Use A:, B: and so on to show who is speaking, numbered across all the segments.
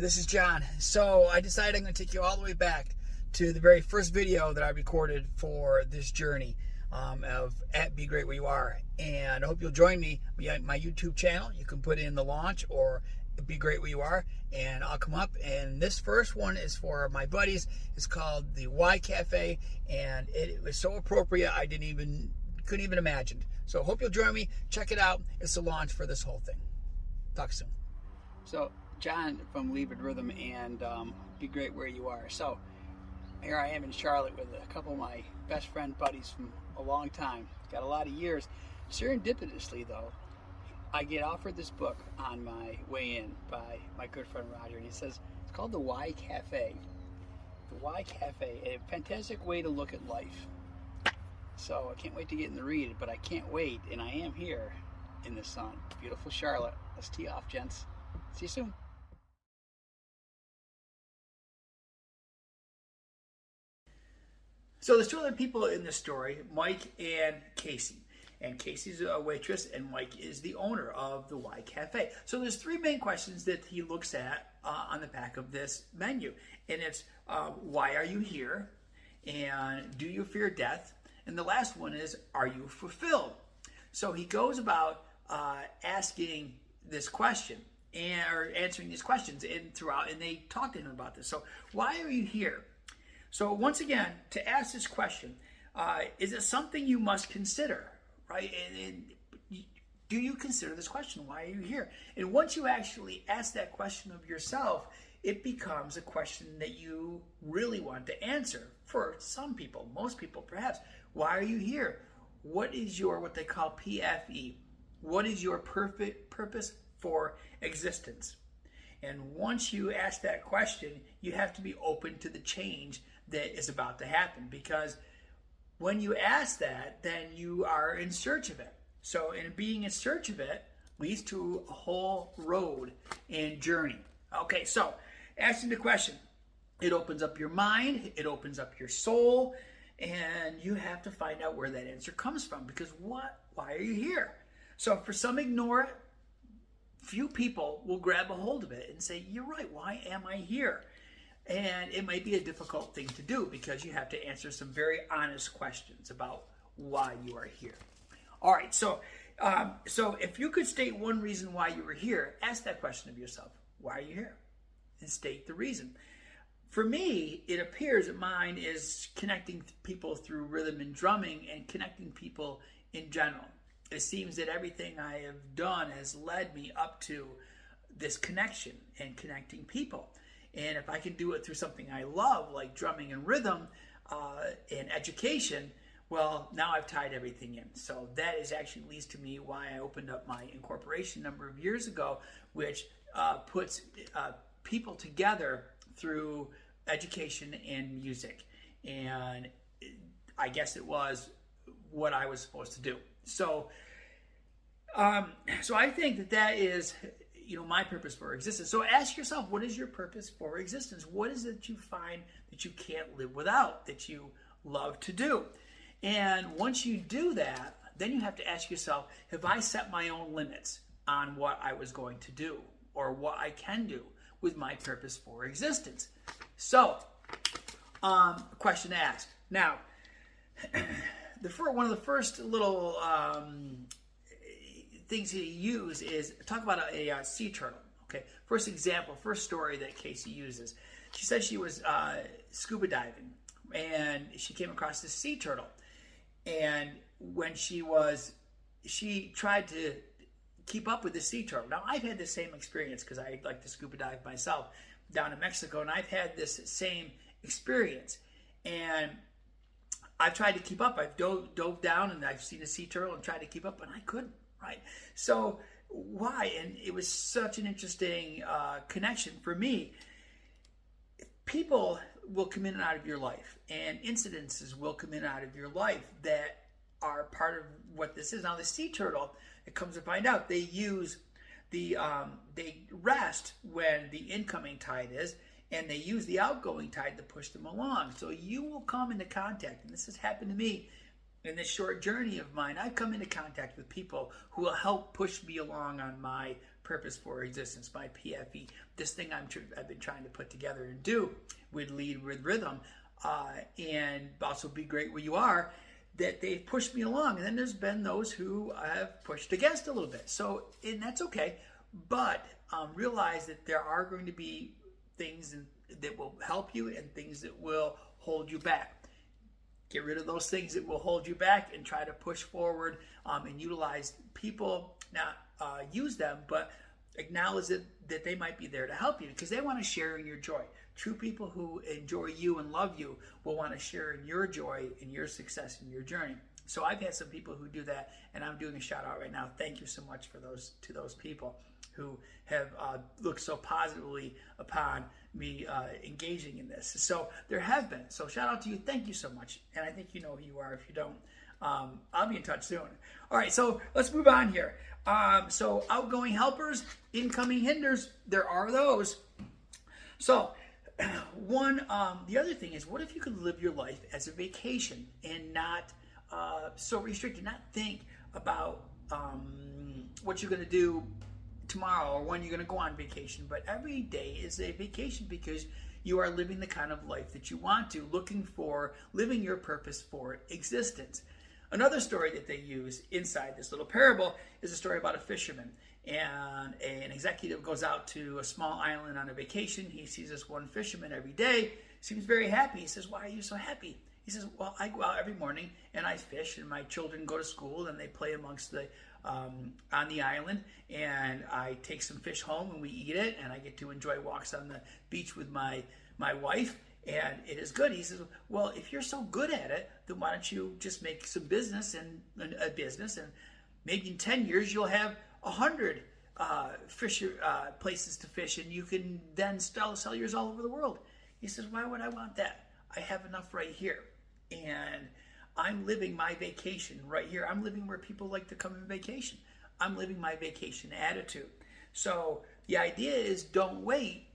A: this is John. So I decided I'm going to take you all the way back to the very first video that I recorded for this journey of at Be Great Where You Are. And I hope you'll join me on my YouTube channel. You can put in The Launch or Be Great Where You Are, and I'll come up. And this first one is for my buddies. It's called the Y Cafe, and it was so appropriate I couldn't even imagine. So hope you'll join me. Check it out. It's the launch for this whole thing. Talk soon. So John from Leave It Rhythm and Be Great Where You Are. So here I am in Charlotte with a couple of my best friend buddies from a long time. Got a lot of years. Serendipitously though, I get offered this book on my way in by my good friend Roger, and he says it's called the Y Cafe. The Y Cafe, a fantastic way to look at life. So I can't wait to get in the read, but I can't wait, and I am here in the sun. Beautiful Charlotte. Let's tee off, gents. See you soon. So there's two other people in this story, Mike and Casey. And Casey's a waitress, and Mike is the owner of the Y Cafe. So there's three main questions that he looks at on the back of this menu. And it's, why are you here? And do you fear death? And the last one is, are you fulfilled? So he goes about asking this question or answering these questions and they talk to him about this. So why are you here? So once again, to ask this question, is it something you must consider, right? And do you consider this question? Why are you here? And once you actually ask that question of yourself, it becomes a question that you really want to answer. For some people, most people perhaps, why are you here? What is your, what they call PFE? What is your perfect purpose for existence? And once you ask that question, you have to be open to the change that is about to happen, because when you ask that, then you are in search of it. So in being in search of it leads to a whole road and journey. Okay, so asking the question, it opens up your mind, it opens up your soul, and you have to find out where that answer comes from, because why are you here? So for some ignore it, few people will grab a hold of it and say, you're right, why am I here? And it might be a difficult thing to do because you have to answer some very honest questions about why you are here. All right, so if you could state one reason why you were here, ask that question of yourself. Why are you here? And state the reason. For me, it appears that mine is connecting people through rhythm and drumming and connecting people in general. It seems that everything I have done has led me up to this connection and connecting people. And if I can do it through something I love, like drumming and rhythm and education, well, now I've tied everything in. So that is actually leads to me why I opened up my incorporation a number of years ago, which puts people together through education and music. And I guess it was what I was supposed to do. So I think that is, my purpose for existence. So ask yourself, what is your purpose for existence? What is it you find that you can't live without, that you love to do? And once you do that, then you have to ask yourself, have I set my own limits on what I was going to do or what I can do with my purpose for existence? So, question to ask. Now, one of the first little things he used is talk about a sea turtle. Okay, first example, first story that Casey uses. She said she was scuba diving and she came across this sea turtle. And when she tried to keep up with the sea turtle. Now, I've had the same experience because I like to scuba dive myself down in Mexico, and I've had this same experience. And I've tried to keep up. I've dove down and I've seen a sea turtle and tried to keep up, and I couldn't, right? So why? And it was such an interesting connection for me. People will come in and out of your life, and incidences will come in and out of your life that are part of what this is. Now, the sea turtle, it comes to find out, they rest when the incoming tide is, and they use the outgoing tide to push them along. So you will come into contact, and this has happened to me in this short journey of mine, I've come into contact with people who will help push me along on my purpose for existence, my PFE, this thing I've been trying to put together and do with Lead with Rhythm, and also Be Great Where You Are, that they've pushed me along. And then there's been those who have pushed against a little bit. So, and that's okay. But realize that there are going to be things that will help you and things that will hold you back. Get rid of those things that will hold you back and try to push forward and utilize people, not use them, but acknowledge that they might be there to help you because they want to share in your joy. True people who enjoy you and love you will want to share in your joy and your success in your journey. So I've had some people who do that, and I'm doing a shout out right now. Thank you so much for those people who have looked so positively upon me engaging in this. So there have been. So shout out to you. Thank you so much. And I think you know who you are. If you don't, I'll be in touch soon. All right, so let's move on here. So outgoing helpers, incoming hinders, there are those. So the other thing is, what if you could live your life as a vacation and not so restricted, not think about what you're going to do tomorrow or when you're going to go on vacation, but every day is a vacation because you are living the kind of life that you want to, living your purpose for existence. Another story that they use inside this little parable is a story about a fisherman, and an executive goes out to a small island on a vacation. He sees this one fisherman every day, seems very happy. He says, "Why are you so happy?" He says, "Well, I go out every morning and I fish, and my children go to school and they play amongst on the island, and I take some fish home and we eat it, and I get to enjoy walks on the beach with my wife, and it is good." He says, "Well, if you're so good at it, then why don't you just make some business and maybe in 10 years you'll have 100 places to fish, and you can then sell yours all over the world." He says, "Why would I want that? I have enough right here, and I'm living my vacation right here. I'm living where people like to come on vacation. I'm living my vacation attitude." So the idea is, don't wait.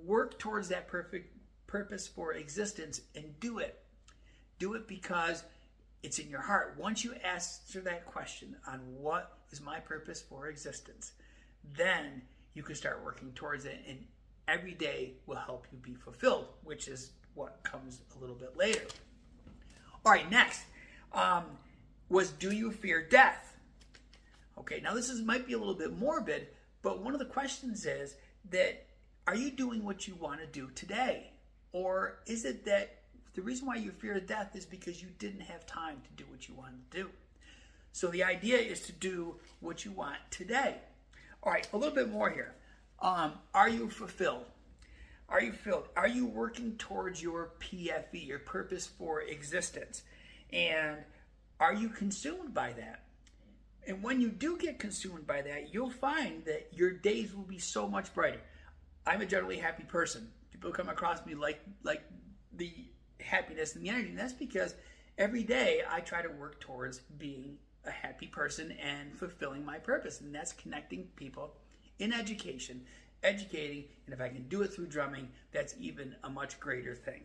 A: Work towards that perfect purpose for existence and do it. Do it because it's in your heart. Once you answer that question on what is my purpose for existence, then you can start working towards it, and every day will help you be fulfilled, which is what comes a little bit later. All right, next was, do you fear death? Okay, now this might be a little bit morbid, but one of the questions is that, are you doing what you want to do today? Or is it that the reason why you fear death is because you didn't have time to do what you wanted to do? So the idea is to do what you want today. All right, a little bit more here. Are you fulfilled? Are you fulfilled? Are you working towards your PFE, your purpose for existence? And are you consumed by that? And when you do get consumed by that, you'll find that your days will be so much brighter. I'm a generally happy person. People come across me like the happiness and the energy. And that's because every day I try to work towards being a happy person and fulfilling my purpose. And that's connecting people in education, educating, and if I can do it through drumming, that's even a much greater thing.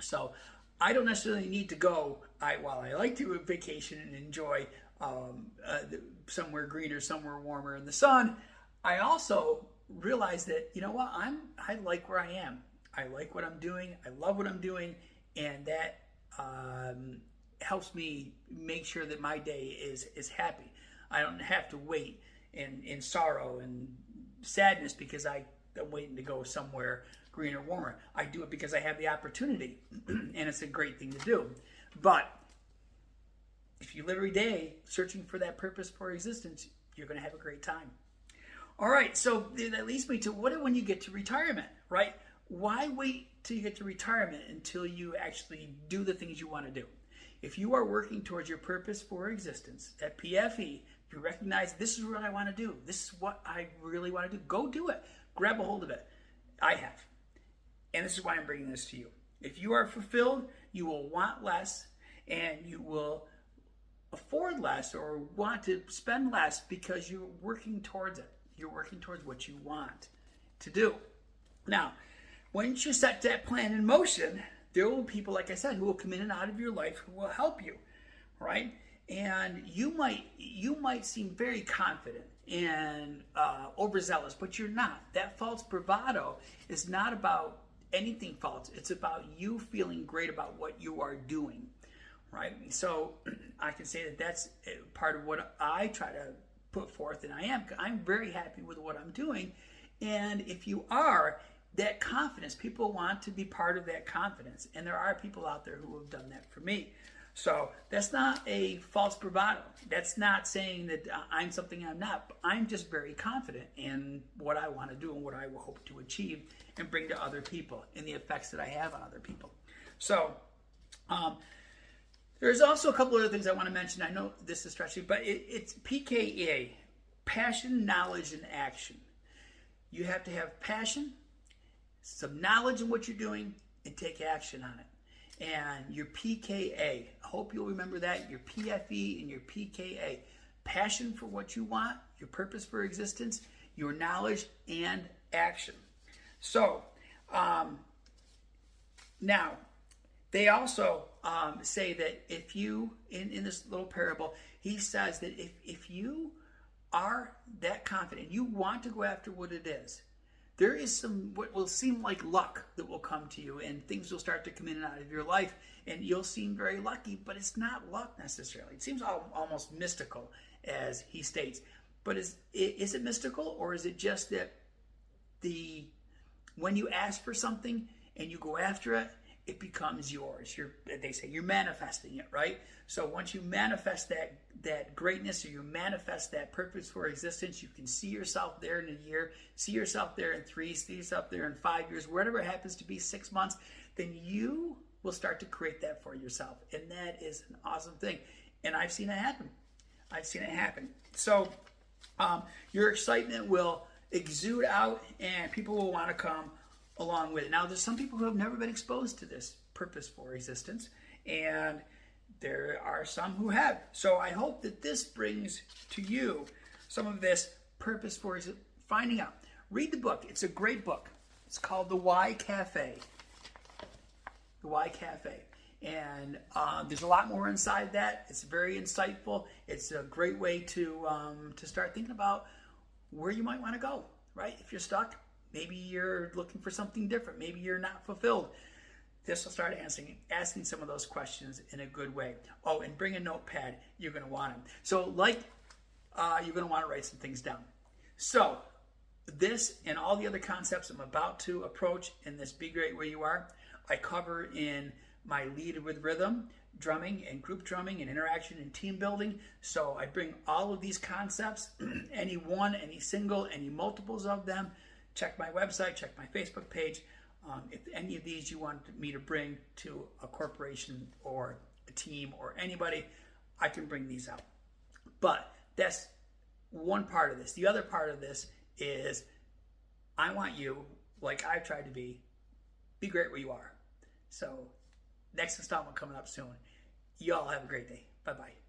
A: So I don't necessarily need to go, while I like to vacation and enjoy somewhere greener, somewhere warmer in the sun, I also realize that, you know what, I like where I am. I like what I'm doing. I love what I'm doing. And that helps me make sure that my day is happy. I don't have to wait in sorrow and sadness because I'm waiting to go somewhere greener, warmer. I do it because I have the opportunity, and it's a great thing to do. But if you live every day searching for that purpose for existence, you're going to have a great time. All right, so that leads me to when you get to retirement, right? Why wait till you get to retirement until you actually do the things you want to do? If you are working towards your purpose for existence, that PFE, you recognize this is what I want to do. This is what I really want to do. Go do it. Grab a hold of it. I have. And this is why I'm bringing this to you. If you are fulfilled, you will want less and you will afford less or want to spend less because you're working towards it. You're working towards what you want to do. Now, once you set that plan in motion, there will be people, like I said, who will come in and out of your life who will help you. right? And you might seem very confident and overzealous, but you're not. That false bravado is not about anything false. It's about you feeling great about what you are doing, right? So I can say that that's part of what I try to put forth, and I'm very happy with what I'm doing. And if you are, that confidence, people want to be part of that confidence, and there are people out there who have done that for me. So that's not a false bravado. That's not saying that I'm something I'm not. I'm just very confident in what I want to do and what I will hope to achieve and bring to other people and the effects that I have on other people. So there's also a couple other things I want to mention. I know this is stretchy, but it's PKA, passion, knowledge, and action. You have to have passion, some knowledge in what you're doing, and take action on it. And your PKA, I hope you'll remember that, your PFE and your PKA, passion for what you want, your purpose for existence, your knowledge, and action. So, now, they also say that if you, in this little parable, he says that if you are that confident, you want to go after what it is, there is some what will seem like luck that will come to you, and things will start to come in and out of your life, and you'll seem very lucky, but it's not luck necessarily. It seems almost mystical, as he states. But is it mystical, or is it just that when you ask for something and you go after it, it becomes yours? They say you're manifesting it, right? So once you manifest that greatness, or you manifest that purpose for existence, you can see yourself there in a year, see yourself there in 3, see yourself there in 5 years, whatever it happens to be, 6 months, then you will start to create that for yourself. And that is an awesome thing. And I've seen it happen. So your excitement will exude out, and people will want to come along with it. Now, there's some people who have never been exposed to this purpose for existence, and there are some who have. So I hope that this brings to you some of this purpose for finding out. Read the book. It's a great book. It's called The Why Cafe. The Why Cafe. And there's a lot more inside that. It's very insightful. It's a great way to start thinking about where you might want to go, right? If you're stuck, maybe you're looking for something different. Maybe you're not fulfilled. This will start asking some of those questions in a good way. Oh, and bring a notepad. You're going to want them. So you're going to want to write some things down. So this and all the other concepts I'm about to approach in this Be Great Where You Are, I cover in my Lead with Rhythm, drumming and group drumming and interaction and team building. So I bring all of these concepts, any one, any single, any multiples of them. Check my website, check my Facebook page. If any of these you want me to bring to a corporation or a team or anybody, I can bring these out. But that's one part of this. The other part of this is I want you, like I've tried to be great where you are. So next installment coming up soon. You all have a great day. Bye-bye.